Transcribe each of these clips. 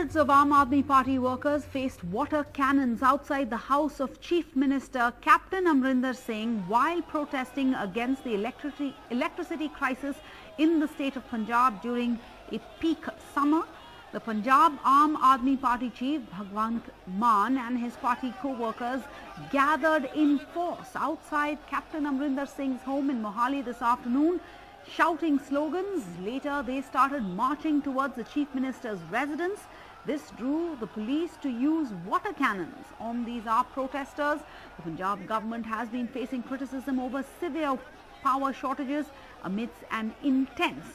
Hundreds of Aam Aadmi Party workers faced water cannons outside the house of Chief Minister Captain Amarinder Singh while protesting against the electricity crisis in the state of Punjab during a peak summer. The Punjab Aam Aadmi Party chief Bhagwant Mann and his party co-workers gathered in force outside Captain Amarinder Singh's home in Mohali this afternoon, shouting slogans. Later, they started marching towards the Chief Minister's residence. This drew the police to use water cannons on these AAP protesters. The Punjab government has been facing criticism over severe power shortages amidst an intense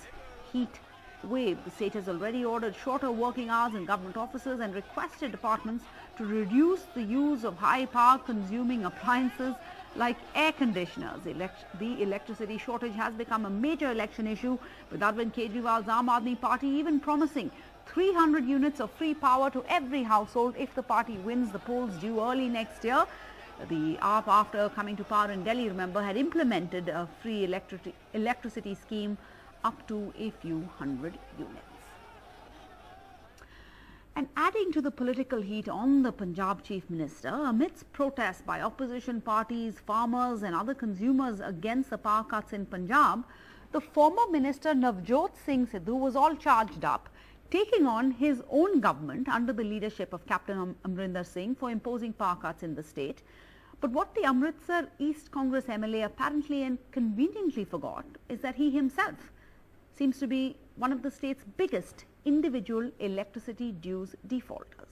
heat wave. The state has already ordered shorter working hours in government offices and requested departments to reduce the use of high power consuming appliances like air conditioners. The electricity shortage has become a major election issue, with Arvind Kejriwal's Aam Aadmi Party even promising 300 units of free power to every household if the party wins the polls due early next year. The AAP, after coming to power in Delhi, remember, had implemented a free electricity scheme up to a few hundred units. And adding to the political heat on the Punjab Chief Minister, amidst protests by opposition parties, farmers and other consumers against the power cuts in Punjab, the former Minister Navjot Singh was all charged up, taking on his own government under the leadership of Captain Amarinder Singh for imposing power cuts in the state. But what the Amritsar East Congress MLA apparently and conveniently forgot is that he himself seems to be one of the state's biggest individual electricity dues defaulters.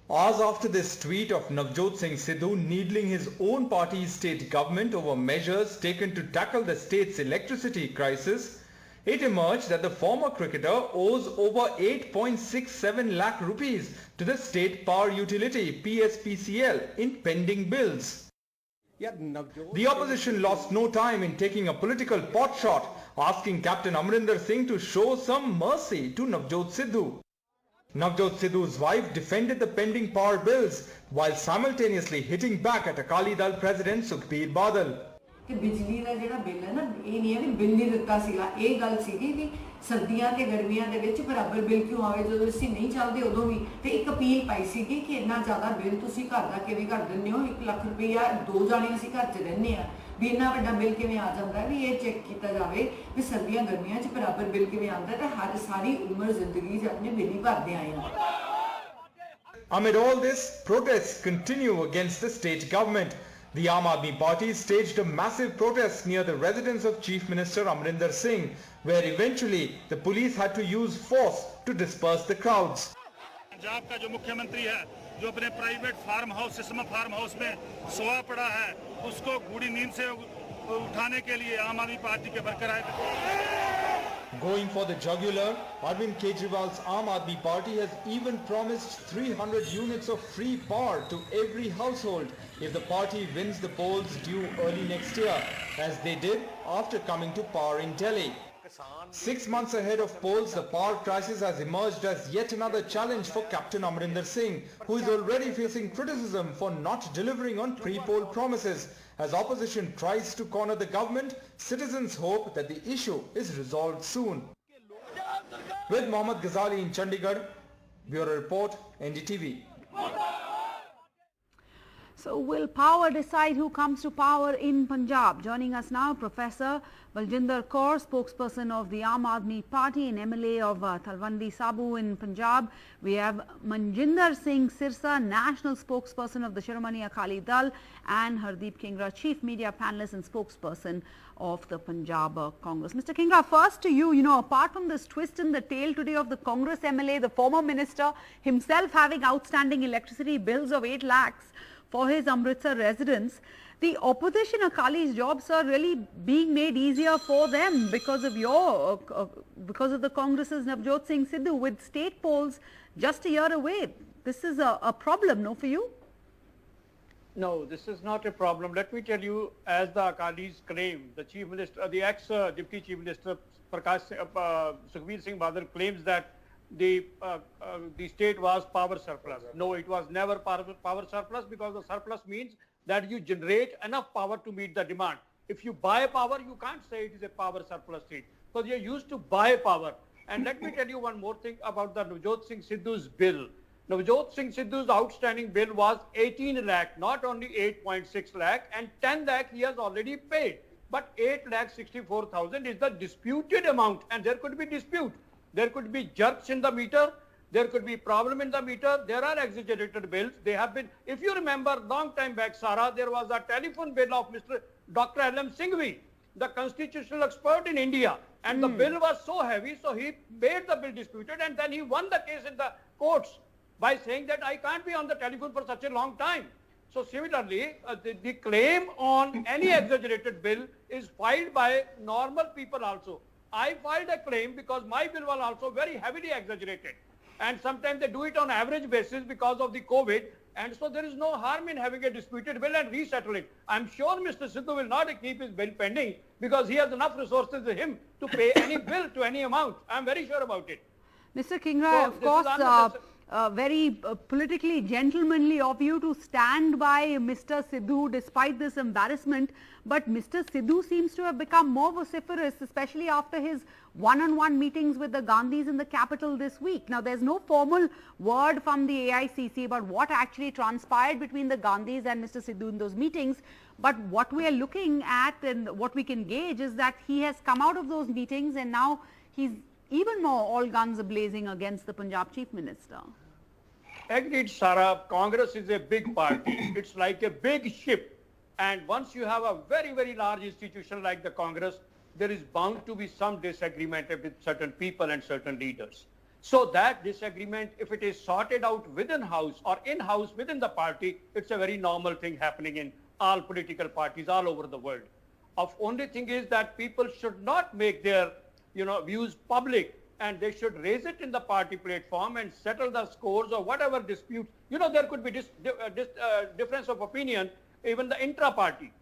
Hours after this tweet of Navjot Singh Sidhu needling his own party's state government over measures taken to tackle the state's electricity crisis, it emerged that the former cricketer owes over 8.67 lakh rupees to the state power utility PSPCL in pending bills. The opposition lost no time in taking a political pot shot, asking Captain Amarinder Singh to show some mercy to Navjot Sidhu. Navjot Sidhu's wife defended the pending power bills while simultaneously hitting back at Akali Dal President Sukhbir Badal. कि बिजली का जो bill है ना, ये नहीं है कि बिल नहीं दिता सीगा, ये गल सीगी कि सर्दियां ते गर्मियां दे विच बराबर बिल क्यों आवे जो ਅਸੀਂ नहीं चलते उदों भी ते एक अपील पाई सीगी कि इन्ना ज़्यादा बिल तुसी घर दा किवें कर दिंदे हो, 1 लाख रुपया 2 जाने असीं घर च रहने आ भी इन्ना वड्डा बिल किवें आ जांदा है, भी ये चेक कीता जावे भी सर्दियां गर्मियां च बराबर बिल किवें आंदा है ते हर सारी उम्र जिंदगी च अपने बिल ही भरदे आए आ. Amid all this, protests continue against the state government. The Aam Aadmi Party staged a massive protest near the residence of Chief Minister Amarinder Singh, where eventually the police had to use force to disperse the crowds. Punjab का जो मुख्यमंत्री है, जो अपने private farm house सिस्मा farm house में सोया पड़ा है, उसको गूढ़ी नींद से उठाने के लिए आम आदमी पार्टी के वर्कर आए थे. Going for the jugular, Arvind Kejriwal's Aam Aadmi Party has even promised 300 units of free power to every household if the party wins the polls due early next year, as they did after coming to power in Delhi. 6 months ahead of polls, the power crisis has emerged as yet another challenge for Captain Amarinder Singh, who is already facing criticism for not delivering on pre-poll promises. As opposition tries to corner the government, citizens hope that the issue is resolved soon. With Mohammad Ghazali in Chandigarh, Bureau Report, NDTV. So will power decide who comes to power in Punjab? Joining us now, Professor Baljinder Kaur, spokesperson of the Aam Aadmi Party and MLA of Talwandi Sabu in Punjab. We have Manjinder Singh Sirsa, national spokesperson of the Shiromani Akali Dal, and Hardeep Kingra, chief media panelist and spokesperson of the Punjab Congress. Mr. Kingra, first to you, apart from this twist in the tail today of the Congress MLA, the former minister himself having outstanding electricity bills of 8 lakhs, for his Amritsar residence, the opposition Akali's jobs are really being made easier for them because of because of the Congress's Navjot Singh Sidhu, with state polls just a year away. This is a problem, no, for you? No, this is not a problem. Let me tell you, as the Akalis claim, the Chief Minister, the ex-Deputy Chief Minister Sukhbir Singh Badal claims that the state was power surplus. No, it was never power surplus, because the surplus means that you generate enough power to meet the demand. If you buy power, you can't say it is a power surplus state. So they used to buy power. And let me tell you one more thing about the Navjot Singh Sidhu's bill. Navjot Singh Sidhu's outstanding bill was 18 lakh, not only 8.6 lakh, and 10 lakh he has already paid. But 8 lakh 64,000 is the disputed amount, and there could be dispute. There could be jerks in the meter. There could be problem in the meter. There are exaggerated bills. They have been, if you remember, long time back, Sarah, there was a telephone bill of Mr. Dr. L.M. Singhvi, the constitutional expert in India. And the bill was so heavy, so he made the bill disputed, and then he won the case in the courts by saying that I can't be on the telephone for such a long time. So similarly, the claim on any exaggerated bill is filed by normal people also. I filed a claim because my bill was also very heavily exaggerated. And sometimes they do it on average basis because of the COVID. And so there is no harm in having a disputed bill and resettle it. I'm sure Mr. Sidhu will not keep his bill pending because he has enough resources in him to pay any bill to any amount. I'm very sure about it. Mr. Kingra, So of course, very politically gentlemanly of you to stand by Mr. Sidhu despite this embarrassment. But Mr. Sidhu seems to have become more vociferous, especially after his one-on-one meetings with the Gandhis in the capital this week. Now, there's no formal word from the AICC about what actually transpired between the Gandhis and Mr. Sidhu in those meetings. But what we are looking at and what we can gauge is that he has come out of those meetings and now he's even more all guns blazing against the Punjab Chief Minister. Agreed, Sarah. Congress is a big party. It's like a big ship. And once you have a very, very large institution like the Congress, there is bound to be some disagreement with certain people and certain leaders. So that disagreement, if it is sorted out within house or in-house within the party, it's a very normal thing happening in all political parties all over the world. The only thing is that people should not make their views public, and they should raise it in the party platform and settle the scores or whatever disputes. There could be difference of opinion, even the intra-party.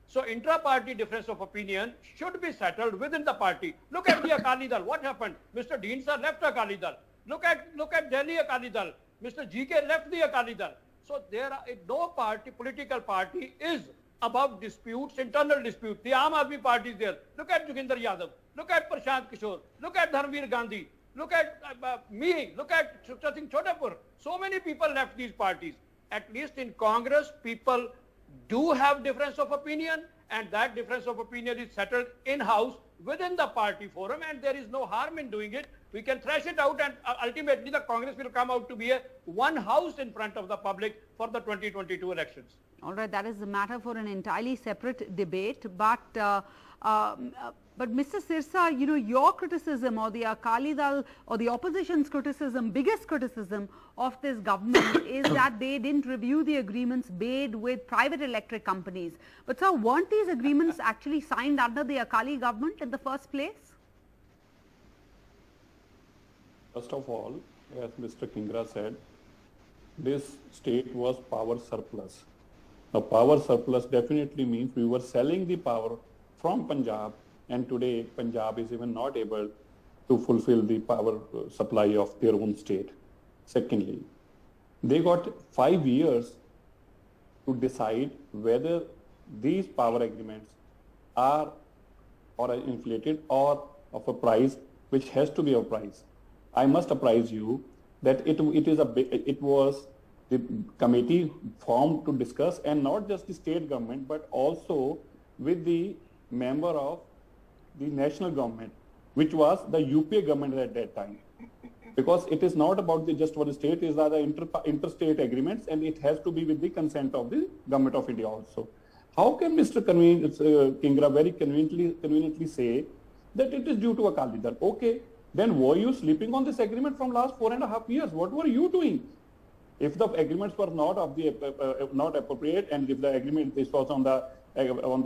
So intra-party difference of opinion should be settled within the party. Look at the Akali Dal. What happened? Mr. Dean sir left Akali Dal. Look at Delhi Akali Dal. Mr. GK left the Akali Dal. So there are no political party is above disputes, internal disputes. The Aam Aadmi party is there. Look at Joginder Yadav. Look at Prashant Kishore. Look at Dharmveer Gandhi. Look at me. Look at Sukhdev Singh Chhodapur. So many people left these parties. At least in Congress, people do have difference of opinion, and that difference of opinion is settled in-house within the party forum, and there is no harm in doing it. We can thrash it out, and ultimately the Congress will come out to be a one house in front of the public for the 2022 elections. All right, that is a matter for an entirely separate debate. But Mr. Sirsa, your criticism or the Akali Dal or the opposition's criticism, biggest criticism of this government is that they didn't review the agreements made with private electric companies. But sir, weren't these agreements actually signed under the Akali government in the first place? First of all, as Mr. Kingra said, this state was power surplus. Now, power surplus definitely means we were selling the power from Punjab, and today Punjab is even not able to fulfill the power supply of their own state. Secondly, they got 5 years to decide whether these power agreements are inflated or of a price which has to be a price. I must apprise you that it was the committee formed to discuss, and not just the state government but also with the member of the national government, which was the UPA government at that time. Because it is not about just for the state, it is the interstate agreements, and it has to be with the consent of the government of India also. How can Mr. Kingra very conveniently say that it is due to Akali Dal? Okay, then were you sleeping on this agreement from last 4.5 years? What were you doing? If the agreements were not appropriate, and if the agreement this was on the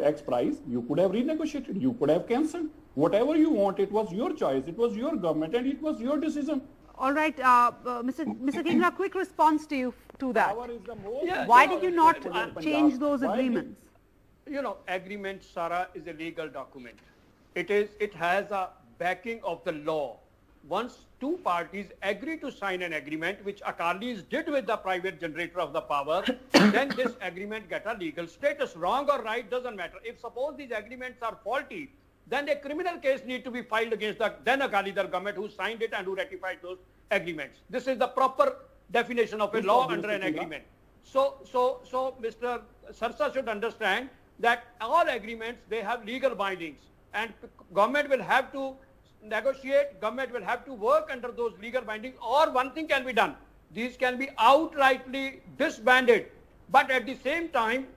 X price, you could have renegotiated, you could have cancelled. Whatever you want, it was your choice, it was your government, and it was your decision. All right, Mr. Kingra, quick response to that. Why did you not change those agreements? Agreement, Sarah, is a legal document. It has a backing of the law. Once two parties agree to sign an agreement, which Akalis did with the private generator of the power, then this agreement gets a legal status. Wrong or right doesn't matter. If suppose these agreements are faulty, then a criminal case need to be filed against the then Akali Dal government who signed it and who ratified those agreements. This is the proper definition of a law under an agreement. So Mr. Sarsa should understand that all agreements, they have legal bindings, and government will have to negotiate, government will have to work under those legal bindings, or one thing can be done. These can be outrightly disbanded, but at the same time,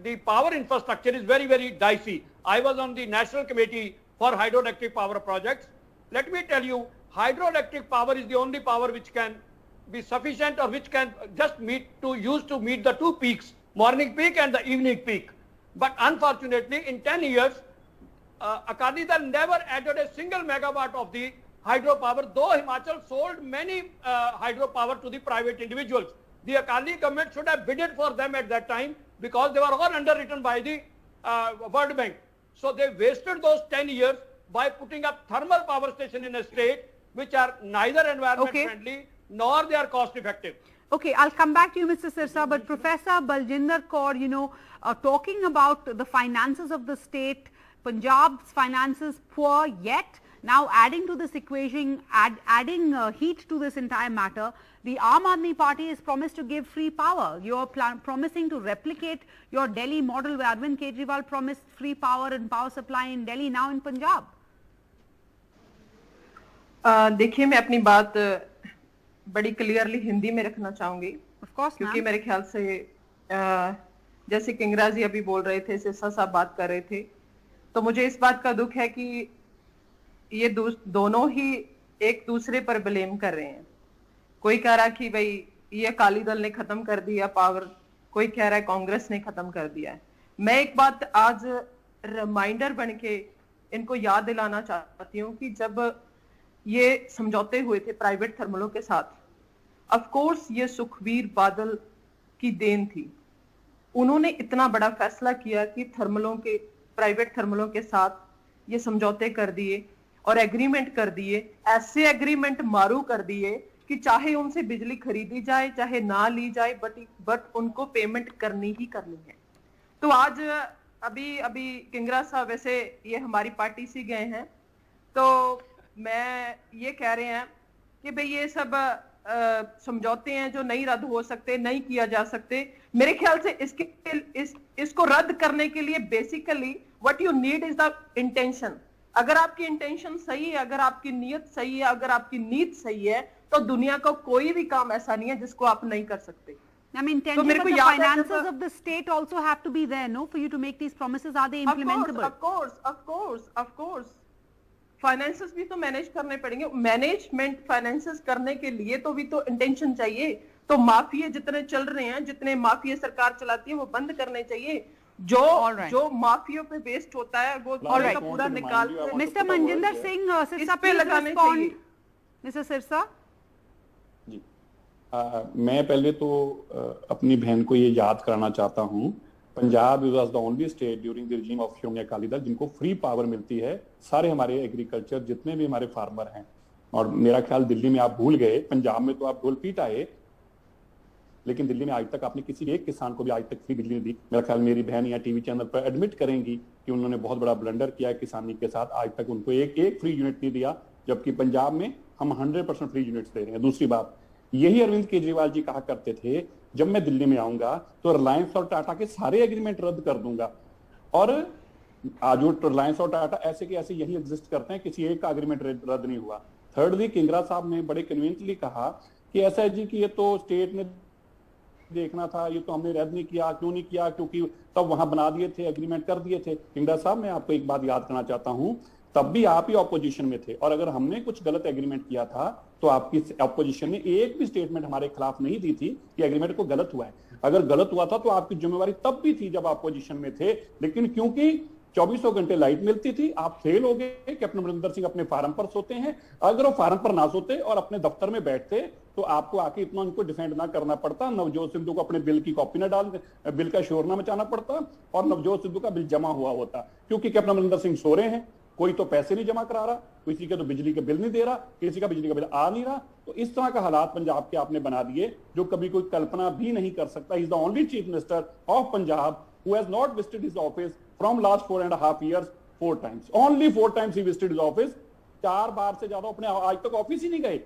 the power infrastructure is very, very dicey. I was on the National Committee for Hydroelectric Power Projects. Let me tell you, hydroelectric power is the only power which can be sufficient or which can just use to meet the two peaks, morning peak and the evening peak. But unfortunately, in 10 years, Akali Dal never added a single megawatt of the hydropower, though Himachal sold many hydropower to the private individuals. The Akali government should have bidded for them at that time because they were all underwritten by the World Bank. So they wasted those 10 years by putting up thermal power station in a state which are neither environment friendly nor they are cost effective. Okay, I'll come back to you, Mr. Sirsa, but Professor Baljinder Kaur, talking about the finances of the state, Punjab's finances poor, yet now adding to this equation, adding heat to this entire matter, the Aam Aadmi Party is promised to give free power. You're promising to replicate your Delhi model where Arvind Kejriwal promised free power and power supply in Delhi, now in Punjab. देखिए, मैं अपनी बात बड़ी clearly Hindi में रखना चाहूंगी, क्योंकि मेरे ख्याल से जैसे किंगरा जी अभी बोल रहे थे, सिरसा साहब बात कर रहे थे, तो मुझे इस बात का दुख है कि ये दोनों ही एक दूसरे पर ब्लेम कर रहे हैं। कोई कह रहा कि भाई ये अकाली दल ने खत्म कर दिया पावर, कोई कह रहा है कांग्रेस ने खत्म कर दिया है। मैं एक बात आज रिमाइंडर बन के इनको याद दिलाना चाहती हूँ कि जब ये समझौते हुए थे प्राइवेट थर्मलों के साथ, ऑफ कोर्स ये सुखबीर बादल की देन थी। उन्होंने इतना बड़ा फैसला किया कि प्राइवेट थर्मलों के साथ ये समझौते कर दिए और एग्रीमेंट कर दिए, ऐसे एग्रीमेंट मारू कर दिए कि चाहे उनसे बिजली खरीदी जाए चाहे ना ली जाए, बट उनको पेमेंट करनी ही करनी है। तो आज अभी किंगरा साहब वैसे ये हमारी पार्टी से गए हैं, तो मैं ये कह रहे हैं कि भाई ये सब समझौते हैं जो नहीं रद्द हो सकते, नहीं किया जा सकते। मेरे ख्याल से इसको रद्द करने के लिए basically what you need is the intention. अगर आपकी इंटेंशन सही है, अगर आपकी नीयत सही है, अगर आपकी नीयत सही है, तो दुनिया का कोई भी काम ऐसा नहीं है जिसको आप नहीं कर सकते। I mean, but the finances of the state also have to be there, no, for you to make these promises. Are they implementable? Of course. Finances भी तो मैनेज करने पड़ेंगे। मैनेजमेंट फाइनेंसेस करने के लिए तो भी तो इंटेंशन चाहिए। तो माफिया जितने चल रहे हैं, जितने माफिया सरकार चलाती है, वो बंद करने चाहिए। जो माफिया पे वेस्ट होता है वो पूरा निकाल। मिस्टर मनजिंदर सिंह, सिरसा पे लगाने चाहिए। मिस्टर सिरसा जी, मैं पहले तो अपनी बहन को ये याद कराना चाहता हूँ, Punjab was the only state during the regime of Shiromani Akali Dal जिनको फ्री पावर मिलती है। सारे हमारे एग्रीकल्चर जितने भी हमारे फार्मर हैं, और मेरा ख्याल दिल्ली में आप भूल गए, पंजाब में तो आप ढोल पीट आए, लेकिन दिल्ली में आज तक आपने किसी एक किसान को भी आज तक फ्री बिजली नहीं दी। मेरा ख्याल मेरी बहन या टीवी चैनल पर एडमिट करेंगी कि उन्होंने बहुत बड़ा ब्लंडर किया किसानी के साथ। आज तक उनको एक फ्री यूनिट नहीं दिया, जबकि पंजाब में हम 100% फ्री यूनिट्स दे रहे हैं। दूसरी बात, यही अरविंद केजरीवाल जी कहा करते थे जब मैं दिल्ली में आऊंगा तो रिलायंस और टाटा के सारे एग्रीमेंट रद्द कर दूंगा, और आज रिलायंस और टाटा ऐसे के ऐसे यही एग्जिस्ट करते हैं, किसी एक का एग्रीमेंट रद्द नहीं हुआ। थर्डली, किंगरा साहब ने बड़े कन्वीनियंटली कहा कि ऐसा है जी कि ये तो स्टेट ने देखना था, ये तो हमने रद्द नहीं किया। क्यों नहीं किया? क्योंकि तब वहां बना दिए थे, एग्रीमेंट कर दिए थे। किंगरा साहब, मैं आपको एक बात याद करना चाहता हूं, तब भी आप ही ऑपोजिशन में थे, और अगर हमने कुछ गलत एग्रीमेंट किया था तो आपकी ऑपोजिशन ने एक भी स्टेटमेंट हमारे खिलाफ नहीं दी थी कि एग्रीमेंट को गलत हुआ है। अगर गलत हुआ था तो आपकी जिम्मेवारी तब भी थी जब ऑपोजिशन में थे, लेकिन क्योंकि 2400 घंटे लाइट मिलती थी, आप फेल हो गए। कैप्टन अमरिंदर सिंह अपने फार्म पर सोते हैं, अगर वो फार्म पर ना सोते और अपने दफ्तर में बैठते तो आपको आके इतना उनको डिफेंड ना करना पड़ता, नवजोत सिद्धू को अपने बिल की कॉपी ना बिल का शोर ना मचाना पड़ता, और नवजोत सिद्धू का बिल जमा हुआ होता। क्योंकि कैप्टन अमरिंदर सिंह सो रहे हैं, कोई तो पैसे नहीं जमा करा रहा, किसी के तो बिजली का बिल नहीं दे रहा, किसी का बिजली का बिल आ नहीं रहा। तो इस तरह का हालात पंजाब के आपने बना दिए जो कभी कोई कल्पना भी नहीं कर सकता। He is the only chief minister of Punjab who has not visited his office from last 4.5 years 4 times. Only 4 times he visited his office. 4 बार से ज्यादा अपने आज तक ऑफिस ही नहीं गए.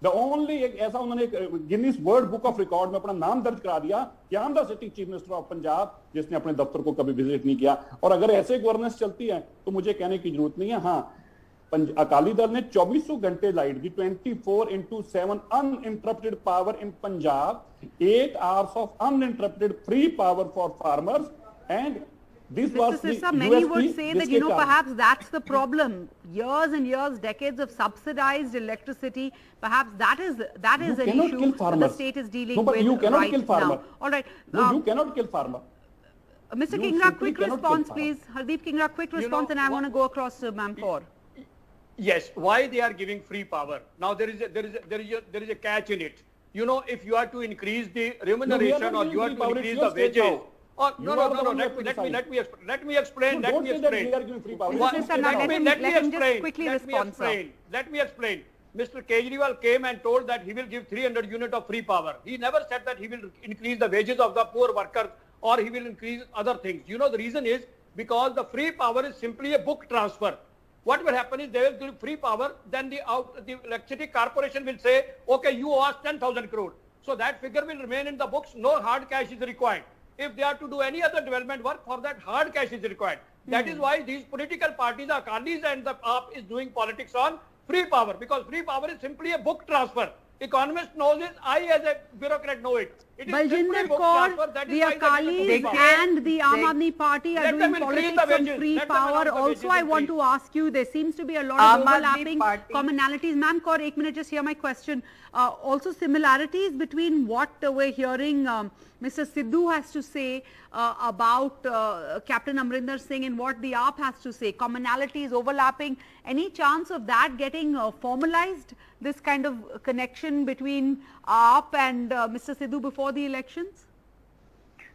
The only एक ऐसा उन्होंने Guinness world book of record में अपना नाम दर्ज करा दिया कि I am the sitting chief minister of Punjab, जिसने अपने दफ्तर को कभी विजिट नहीं किया. और अगर ऐसे गवर्नेंस चलती है तो मुझे कहने की जरूरत नहीं है. हाँ, अकाली दल ने 24 घंटे light the, 24/7 uninterrupted power in Punjab, 8 hours of uninterrupted free power for farmers, and this was Mr. the Sirsa, many USP would say that, perhaps that's the problem. Years and years, decades of subsidized electricity, perhaps that is an issue that the state is dealing with you cannot right kill farmer. now. All right. No, you cannot kill farmer. Mr. Kingra, quick response, please. Hardeep Kingra, quick response, and I want to go across to Ma'am Kaur. Yes, why they are giving free power? Now there is a catch in it. If you are to increase the remuneration or you are to increase the wages. Oh, no. Let me explain. Let me explain. Mr. Kejriwal came and told that he will give 300 units of free power. He never said that he will increase the wages of the poor workers or he will increase other things. The reason is because the free power is simply a book transfer. What will happen is they will give free power, then the electricity corporation will say, okay, you owe us 10,000 crore. So that figure will remain in the books, no hard cash is required. If they are to do any other development work, for that hard cash is required. That is why these political parties, the Akalis and the AAP is doing politics on free power, because free power is simply a book transfer. Economist knows it, I as a bureaucrat know it. It is simply a book transfer. That the Akalis and the Aam Aadmi Party are doing politics on free power. Also, I want to ask you, there seems to be a lot of overlapping commonalities. Ma'am Kaur, 1 minute, just hear my question. Also, similarities between what we're hearing Mr. Sidhu has to say about Captain Amarinder Singh and what the AAP has to say. Commonalities, overlapping. Any chance of that getting formalized? This kind of connection between AAP and Mr. Sidhu before the elections?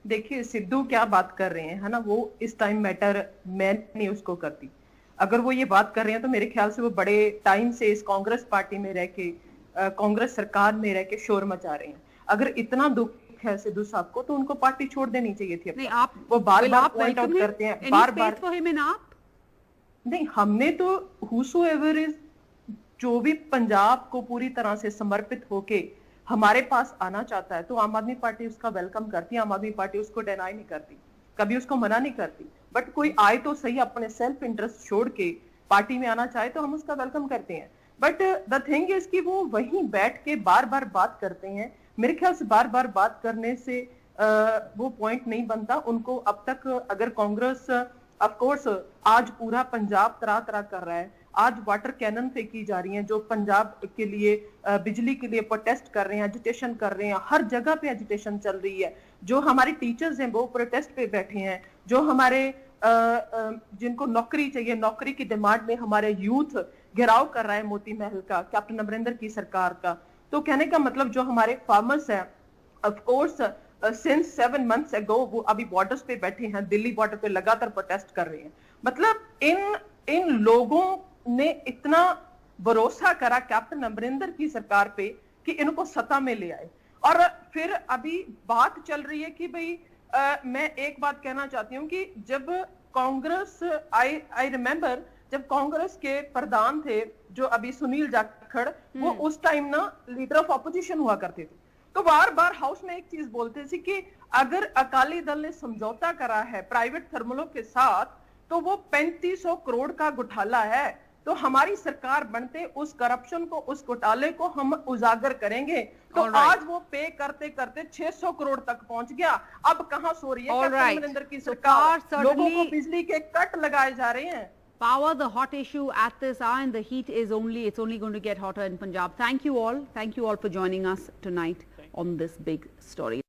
देखिए सिद्धू क्या बात कर रहे हैं, है ना, वो इस टाइम मैटर मैं नहीं उसको करती. अगर वो ये बात कर रहे हैं तो मेरे ख्याल से वो बड़े टाइम से इस कांग्रेस पार्टी में रह के, कांग्रेस सरकार में रह के शोर मचा रहे हैं. अगर इतना दुख है सिद्धू साहब को तो उनको पार्टी छोड़ देनी चाहिए थी. नहीं, आप वो बार-बार पॉइंट आउट करते हैं, बार-बार. नहीं, हमने तो whosoever is, जो भी पंजाब को पूरी तरह से समर्पित होके हमारे पास आना चाहता है तो आम आदमी पार्टी उसका वेलकम करती है. आम आदमी पार्टी उसको डिनाई नहीं करती, कभी उसको मना नहीं करती. बट कोई आए तो सही, अपने सेल्फ इंटरेस्ट छोड़ के पार्टी में आना चाहे तो हम उसका वेलकम करते हैं. बट द थिंग इज कि वो वहीं बैठ के बार बार बात करते हैं. मेरे ख्याल से बार बार बात करने से वो पॉइंट नहीं बनता. उनको अब तक अगर कांग्रेस ऑफ कोर्स आज पूरा पंजाब तरह तरह कर रहा है, आज वाटर कैनन फेंकी जा रही हैं जो पंजाब के लिए बिजली के लिए प्रोटेस्ट कर रहे हैं, एजिटेशन कर रहे हैं, हर जगह पे एजिटेशन चल रही है. जो हमारे टीचर्स हैं वो प्रोटेस्ट पे बैठे हैं, जो हमारे जिनको नौकरी चाहिए, नौकरी की डिमांड में हमारे यूथ घेराव कर रहा है मोती महल का, कैप्टन अमरिंदर की सरकार का. तो कहने का मतलब जो हमारे फार्मर्स हैं of course since 7 months ago वो अभी बॉर्डर्स पे बैठे हैं, दिल्ली बॉर्डर पे लगातार प्रोटेस्ट कर रहे हैं. मतलब इन लोगों ने इतना भरोसा करा कैप्टन अमरिंदर की सरकार पे कि इनको सत्ता में ले आए. और फिर अभी बात चल रही है कि भाई मैं एक बात कहना चाहती हूँ कि जब कांग्रेस आई रिमेम्बर जब कांग्रेस के प्रधान थे जो अभी सुनील जाखड़, वो उस टाइम ना लीडर ऑफ ऑपोजिशन हुआ करते थे, तो बार बार हाउस में एक चीज बोलते थे कि अगर अकाली दल ने समझौता करा है प्राइवेट थर्मलों के साथ तो वो 3500 करोड़ का घोटाला है, तो हमारी सरकार बनते उस करप्शन को, उस घोटाले को हम उजागर करेंगे. तो आज वो पे करते करते 600 करोड़ तक पहुंच गया. अब कहां सो रही है अमरिंदर की सरकार? लोगों को बिजली के कट लगाए जा रहे हैं. Power, the hot issue at this hour, and the heat is it's only going to get hotter in Punjab. Thank you all for joining us tonight on this big story.